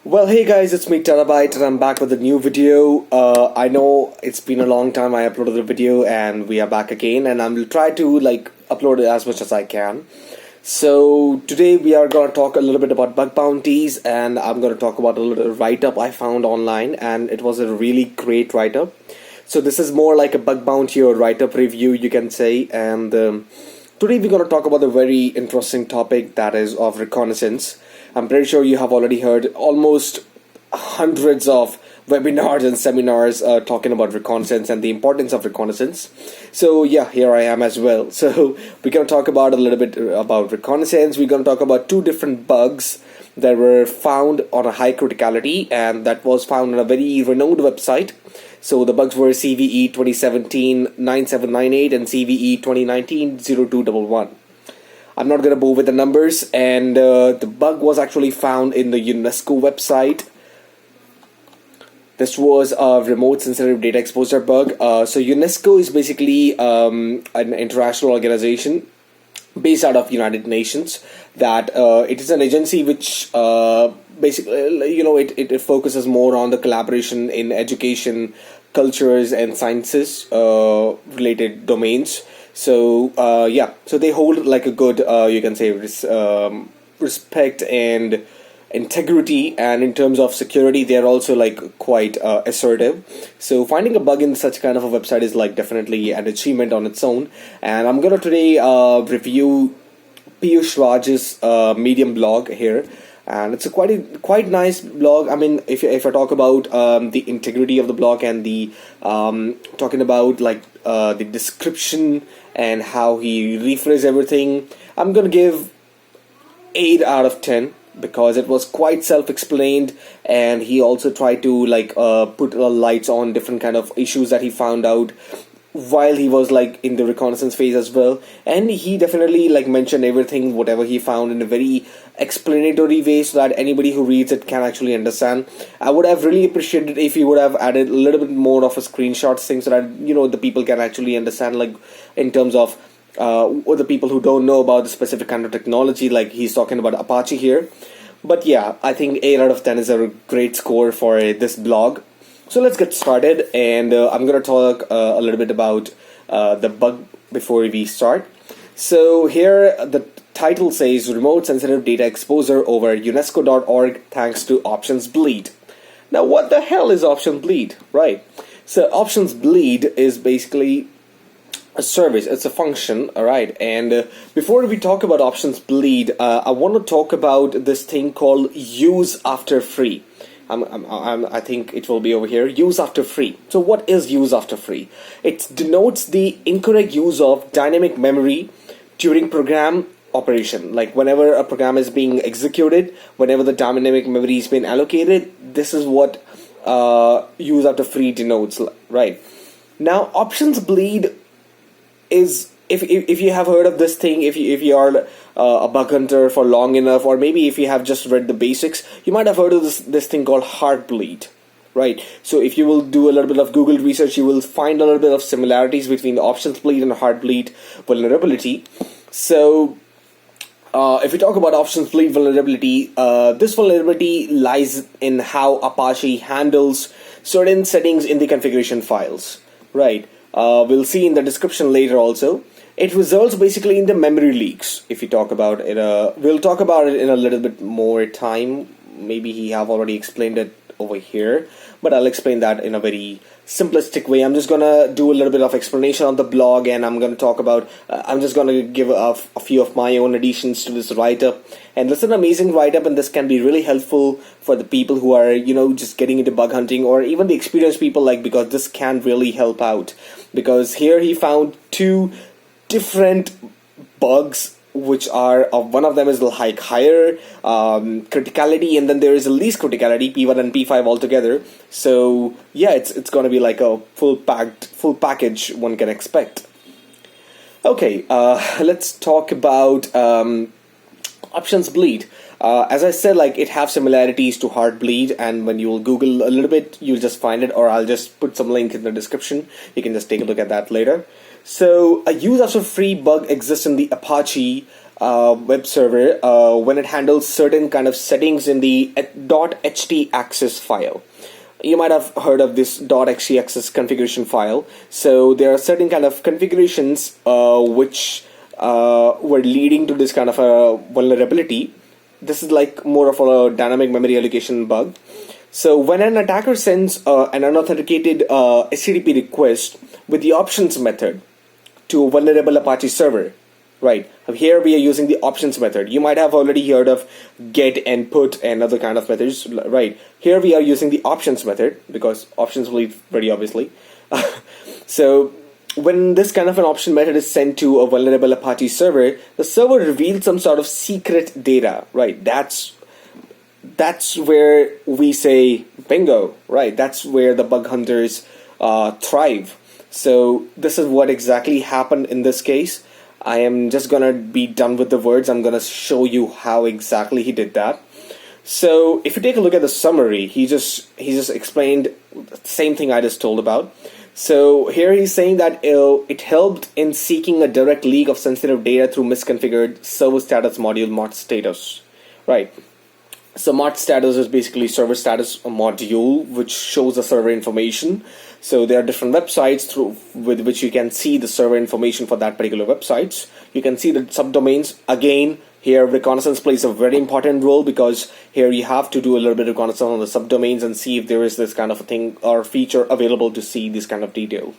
Well, hey guys, it's me Terabyte, and I'm back with a new video. I know it's been a long time I uploaded a video, and we are back again, and I'm will try to upload it as much as I can. So today we are gonna talk a little bit about bug bounties, and I'm gonna talk about a little write-up I found online, and it was a really great write-up. So this is more like a bug bounty or write-up review, you can say, and today we're gonna talk about a very interesting topic that is of reconnaissance. I'm pretty sure you have already heard almost hundreds of webinars and seminars talking about reconnaissance and the importance of reconnaissance. So yeah, here I am as well. So we're going to talk about a little bit about reconnaissance. We're going to talk about two different bugs that were found on a high criticality, and that was found on a very renowned website. So the bugs were CVE 2017-9798 and CVE 2019-0211. I'm not going to bore with the numbers, and the bug was actually found in the UNESCO website. This was a remote sensitive data exposure bug. So UNESCO is basically an international organization based out of United Nations. That it is an agency which basically, it focuses more on the collaboration in education, cultures, and sciences related domains. So so they hold like a good, you can say, respect and integrity, and in terms of security, they're also quite assertive. So finding a bug in such kind of a website is definitely an achievement on its own. And I'm gonna today review Piyush Raj's Medium blog here. And it's a quite nice blog. I mean, if I talk about the integrity of the blog and the talking about the description and how he rephrased everything, I'm gonna give 8 out of 10 because it was quite self-explained, and he also tried to put lights on different kind of issues that he found out while he was in the reconnaissance phase as well. And he definitely mentioned everything whatever he found in a very explanatory way, so that anybody who reads it can actually understand. I would have really appreciated if he would have added a little bit more of a screenshots thing, so that the people can actually understand, in terms of or the people who don't know about the specific kind of technology, he's talking about Apache here. But yeah, I think 8 out of 10 is a great score for this blog. So let's get started, and I'm going to talk a little bit about the bug before we start. So here the title says Remote Sensitive Data Exposure over UNESCO.org thanks to Options Bleed. Now what the hell is Options Bleed, right? So Options Bleed is basically a service, it's a function, alright. And before we talk about Options Bleed, I want to talk about this thing called use after free. I think it will be over here. Use after free. So what is use after free? It denotes the incorrect use of dynamic memory during program operation. Whenever a program is being executed, whenever the dynamic memory is being allocated, this is what use after free denotes, right? Now, Options Bleed is, if you have heard of this thing, if you are a bug hunter for long enough, or maybe if you have just read the basics, you might have heard of this thing called Heartbleed, right? So if you will do a little bit of Google research, you will find a little bit of similarities between the Options Bleed and Heartbleed vulnerability. So if we talk about Options Bleed vulnerability, this vulnerability lies in how Apache handles certain settings in the configuration files, right? We'll see in the description later also. It results basically in the memory leaks. If you talk about it, we'll talk about it in a little bit more time. Maybe he have already explained it over here, but I'll explain that in a very simplistic way. I'm just gonna do a little bit of explanation on the blog, and I'm gonna talk about, I'm just gonna give a few of my own additions to this write-up. And this is an amazing write-up, and this can be really helpful for the people who are, just getting into bug hunting, or even the experienced people, because this can really help out. Because here he found two different bugs, which are one of them is higher criticality, and then there is a least criticality, P1 and P5 altogether. So yeah, it's gonna be like a full package one can expect. Okay, let's talk about Options Bleed. As I said, it have similarities to Heartbleed, and when you will Google a little bit, you'll just find it, or I'll just put some link in the description. You can just take a look at that later. So a use after free bug exists in the Apache web server when it handles certain kind of settings in the .htaccess file. You might have heard of this .htaccess configuration file. So there are certain kind of configurations which were leading to this kind of a vulnerability. This is like more of a dynamic memory allocation bug. So when an attacker sends an unauthenticated HTTP request with the options method to a vulnerable Apache server, right? Here we are using the options method. You might have already heard of get and put and other kind of methods, right? Here we are using the options method because options lead very obviously. So when this kind of an option method is sent to a vulnerable Apache server, the server reveals some sort of secret data, right? That's where we say bingo, right? That's where the bug hunters thrive. So this is what exactly happened in this case. I am just gonna be done with the words. I'm gonna show you how exactly he did that. So if you take a look at the summary, he just explained the same thing I just told about. So here he's saying that it helped in seeking a direct leak of sensitive data through misconfigured server status module mod status, right? So mod status is basically server status module, which shows the server information. So there are different websites with which you can see the server information for that particular websites. You can see the subdomains. Again, here reconnaissance plays a very important role because here you have to do a little bit of reconnaissance on the subdomains and see if there is this kind of a thing or feature available to see this kind of detail.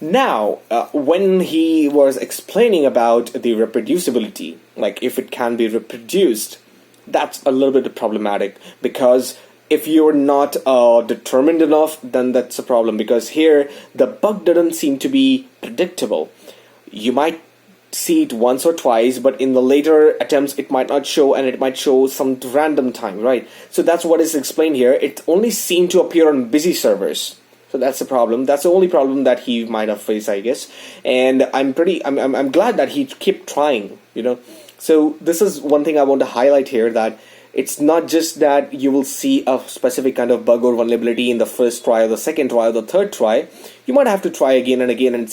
Now, when he was explaining about the reproducibility, like if it can be reproduced, that's a little bit problematic because if you're not determined enough, then that's a problem because here the bug doesn't seem to be predictable. You might see it once or twice, but in the later attempts it might not show, and it might show some random time, right? So that's what is explained here. It only seemed to appear on busy servers. So that's the problem. That's the only problem that he might have faced, I guess. And I'm glad that he kept trying, you know. So this is one thing I want to highlight here, that it's not just that you will see a specific kind of bug or vulnerability in the first try or the second try or the third try. You might have to try again and again and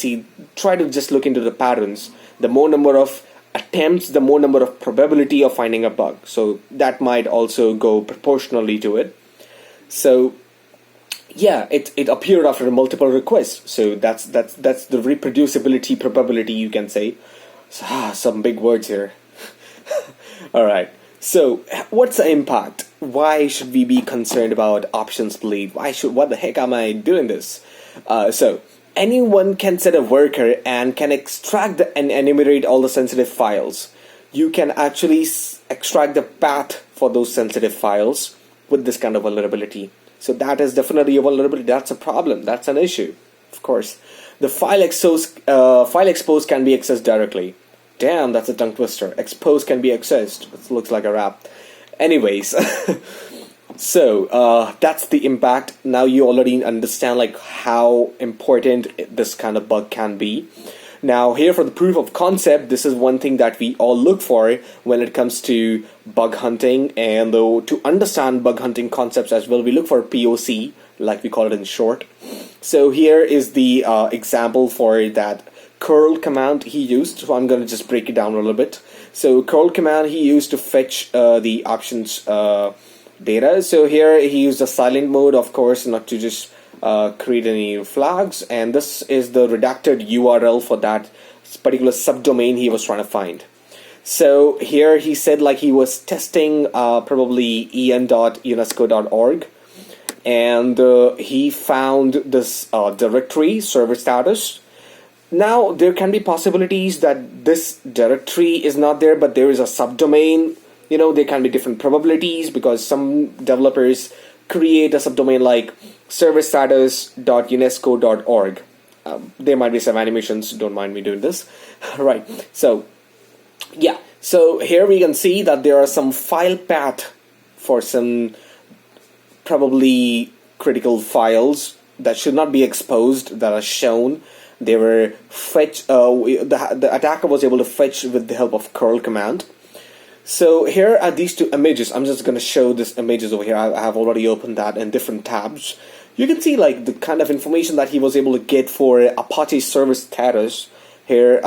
try to just look into the patterns. The more number of attempts, the more number of probability of finding a bug. So that might also go proportionally to it. So yeah, it appeared after multiple requests. So that's the reproducibility probability, you can say. Some big words here. All right. So what's the impact? Why should we be concerned about options bleed? What the heck am I doing this? So anyone can set a worker and can extract and enumerate all the sensitive files. You can actually extract the path for those sensitive files with this kind of vulnerability. So that is definitely a vulnerability. That's a problem. That's an issue, of course. The file exposed can be accessed directly. Damn, that's a tongue twister. Exposed can be accessed. It looks like a rap. Anyways, so that's the impact. Now you already understand like how important this kind of bug can be. Now here for the proof of concept, this is one thing that we all look for when it comes to bug hunting. And to understand bug hunting concepts as well, we look for POC, like we call it in short. So here is the example for that curl command he used. So I'm going to just break it down a little bit. So curl command he used to fetch the options data. So here he used a silent mode, of course, not to just create any flags. And this is the redacted URL for that particular subdomain he was trying to find. So here he said like he was testing probably en.unesco.org. And he found this directory, server status. Now, there can be possibilities that this directory is not there, but there is a subdomain. You know, there can be different probabilities because some developers create a subdomain like serverstatus.unesco.org. There might be some animations, don't mind me doing this. Right, so, yeah. So here we can see that there are some file path for some probably critical files that should not be exposed that are shown. They were fetched. The attacker was able to fetch with the help of curl command. So here are these two images. I'm just going to show these images over here. I have already opened that in different tabs. You can see like the kind of information that he was able to get for Apache server status. Here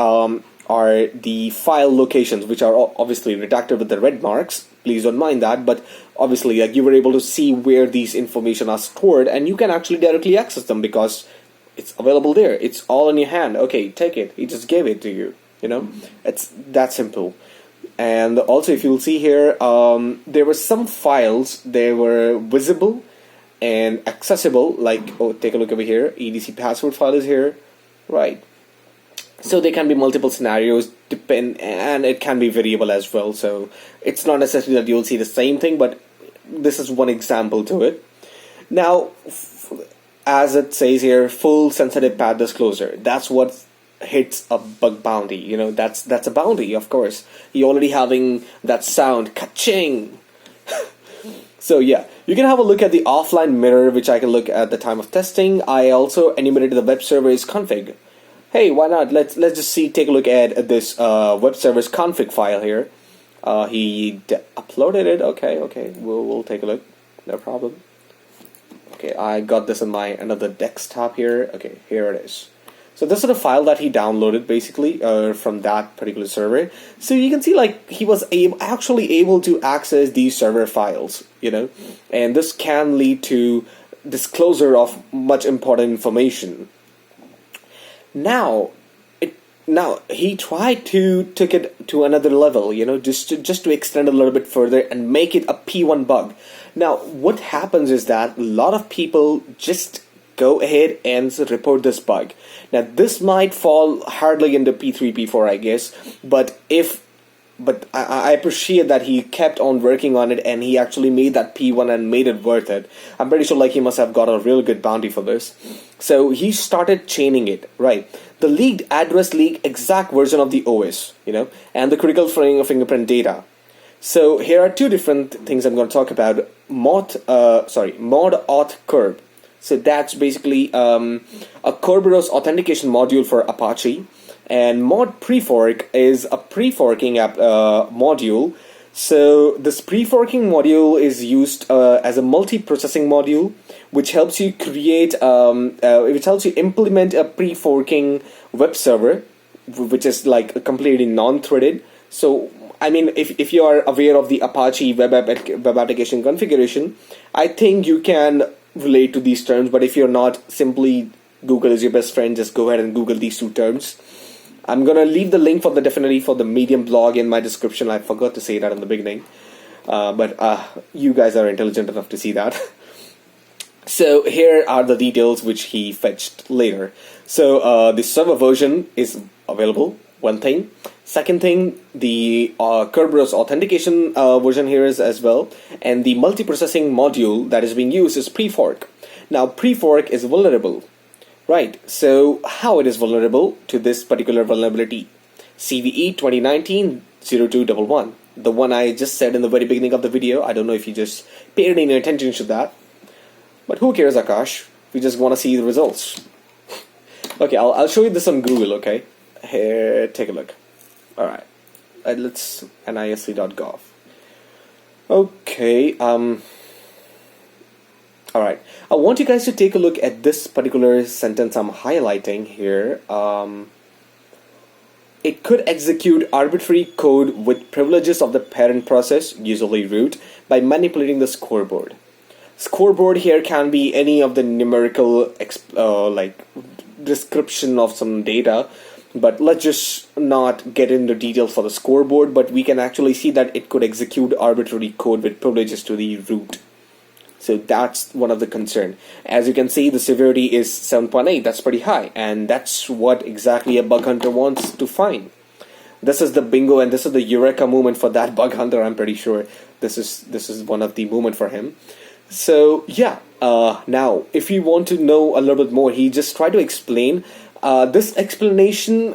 are the file locations, which are obviously redacted with the red marks. Please don't mind that, but obviously like you were able to see where these information are stored, and you can actually directly access them because it's available there. It's all in your hand. Okay, take it. He just gave it to you. It's that simple. And also, if you'll see here, there were some files, they were visible and accessible, like, oh, take a look over here, EDC password file is here, right? So there can be multiple scenarios, and it can be variable as well, so it's not necessarily that you'll see the same thing, but this is one example to it. Now, as it says here, full sensitive path disclosure, that's what hits a bug bounty. That's a bounty, of course. You're already having that sound, ka-ching. So yeah, you can have a look at the offline mirror, which I can look at the time of testing. I also enumerated the web server's config. Hey, why not? Let's just take a look at this web server's config file here. He uploaded it. Okay, we'll take a look. No problem. Okay, I got this in my another desktop here. Okay, here it is. So this is the file that he downloaded basically from that particular server. So you can see like he was actually able to access these server files, and this can lead to disclosure of much important information. Now he tried to take it to another level, just to extend a little bit further and make it a P1 bug. Now what happens is that a lot of people just go ahead and report this bug. Now this might fall hardly into P3, P4, I guess, but I appreciate that he kept on working on it and he actually made that P1 and made it worth it. I'm pretty sure like he must have got a real good bounty for this. So he started chaining it, right? The leaked address leaked exact version of the OS, and the critical fingerprint data. So here are two different things I'm going to talk about. Mod auth curb. So that's basically a Kerberos authentication module for Apache. And mod prefork is a preforking module. So this preforking module is used as a multi-processing module, which helps you create, which helps you implement a preforking web server, which is like completely non-threaded. So I mean, if you are aware of the Apache web application configuration, I think you can relate to these terms. But if you're not, simply Google is your best friend. Just go ahead and Google these two terms. I'm gonna leave the link for the Medium blog in my description. I forgot to say that in the beginning, but you guys are intelligent enough to see that. So here are the details which he fetched later. So the server version is available. One thing. Second thing, the Kerberos authentication version here is as well, and the multiprocessing module that is being used is prefork. Now prefork is vulnerable. Right, so how it is vulnerable to this particular vulnerability? CVE 2019-0211, the one I just said in the very beginning of the video. I don't know if you just paid any attention to that, but who cares, Akash? We just want to see the results. Okay, I'll show you this on Google, okay? Here, take a look. Alright, let's nisc.gov. Okay, Alright, I want you guys to take a look at this particular sentence I'm highlighting here. It could execute arbitrary code with privileges of the parent process, usually root, by manipulating the scoreboard. Scoreboard here can be any of the numerical description of some data, but let's just not get into details for the scoreboard, but we can actually see that it could execute arbitrary code with privileges to the root. So that's one of the concern. As you can see, the severity is 7.8. That's pretty high, and that's what exactly a bug hunter wants to find. This is the bingo, and this is the eureka moment for that bug hunter. I'm pretty sure this is one of the moment for him. So yeah, now if you want to know a little bit more, he just tried to explain. This explanation,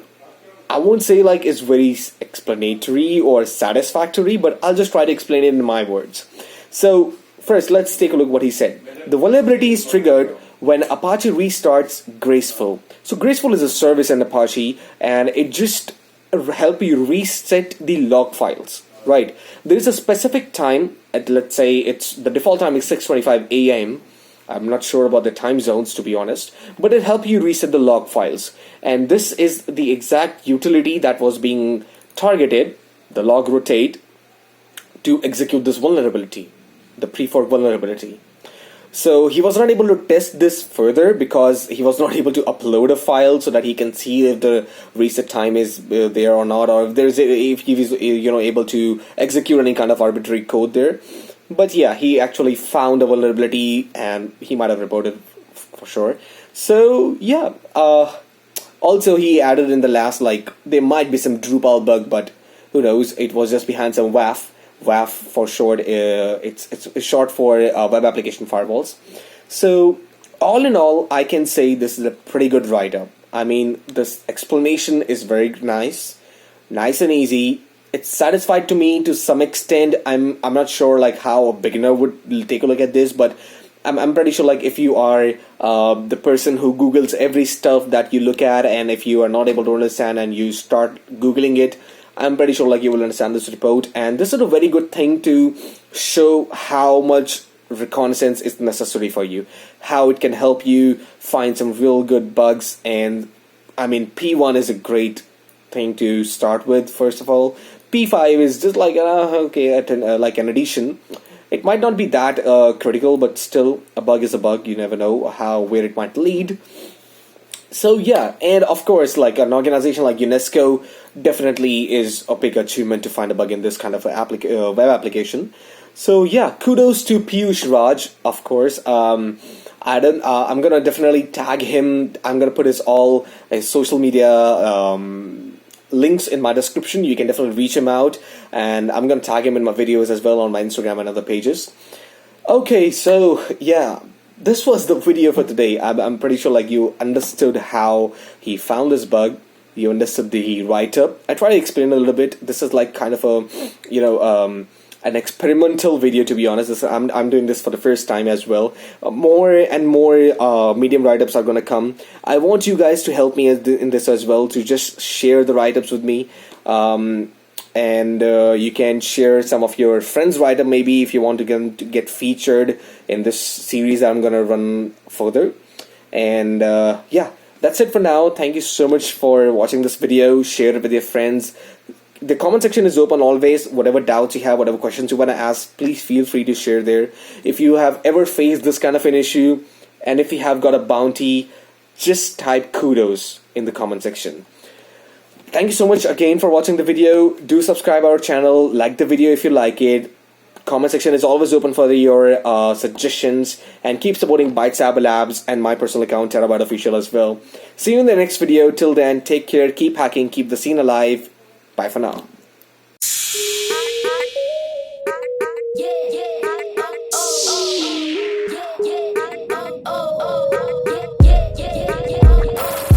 I won't say like is very explanatory or satisfactory, but I'll just try to explain it in my words. So first, let's take a look what he said. The vulnerability is triggered when Apache restarts Graceful. So Graceful is a service in Apache, and it just help you reset the log files. Right? There is a specific time at, let's say it's the default time is 6:25 a.m. I'm not sure about the time zones, to be honest, but it helps you reset the log files. And this is the exact utility that was being targeted, the log rotate, to execute this vulnerability, the pre-fork vulnerability. So he was not able to test this further because he was not able to upload a file so that he can see if the reset time is there or not, or if he is able to execute any kind of arbitrary code there. But yeah, he actually found a vulnerability and he might have reported for sure. So yeah, also he added in the last, like, there might be some Drupal bug, but who knows? It was just behind some WAF. WAF for short, it's short for web application firewalls. So all in all, I can say this is a pretty good write-up. I mean, this explanation is very nice and easy. It's satisfied to me to some extent. I'm not sure like how a beginner would take a look at this, but I'm pretty sure like if you are the person who Googles every stuff that you look at, and if you are not able to understand and you start Googling it, I'm pretty sure like you will understand this report. And this is a very good thing to show how much reconnaissance is necessary for you, how it can help you find some real good bugs. And I mean, P1 is a great thing to start with. First of all, P5 is just like like an addition. It might not be that critical, but still, a bug is a bug. You never know where it might lead. So yeah, and of course, like an organization like UNESCO definitely is a big achievement to find a bug in this kind of web application. So yeah, kudos to Piyush Raj, of course. I'm gonna definitely tag him. I'm gonna put his social media links in my description. You can definitely reach him out, and I'm gonna tag him in my videos as well on my Instagram and other pages. Okay, so yeah. This was the video for today. I'm pretty sure like you understood how he found this bug. You understood the write-up. I try to explain a little bit. This is like kind of a, an experimental video, to be honest. I'm doing this for the first time as well. More and more medium write-ups are going to come. I want you guys to help me in this as well, to just share the write-ups with me. And you can share some of your friends' write-up maybe if you want to get featured in this series that I'm going to run further. And yeah, that's it for now. Thank you so much for watching this video. Share it with your friends. The comment section is open always. Whatever doubts you have, whatever questions you want to ask, please feel free to share there. If you have ever faced this kind of an issue, and if you have got a bounty, just type kudos in the comment section. Thank you so much again for watching the video. Do subscribe our channel, like the video if you like it. Comment section is always open for your suggestions, and keep supporting Byte Labs and my personal account T3raByt3 Official as well. See you in the next video. Till then, take care, keep hacking, keep the scene alive. Bye for now.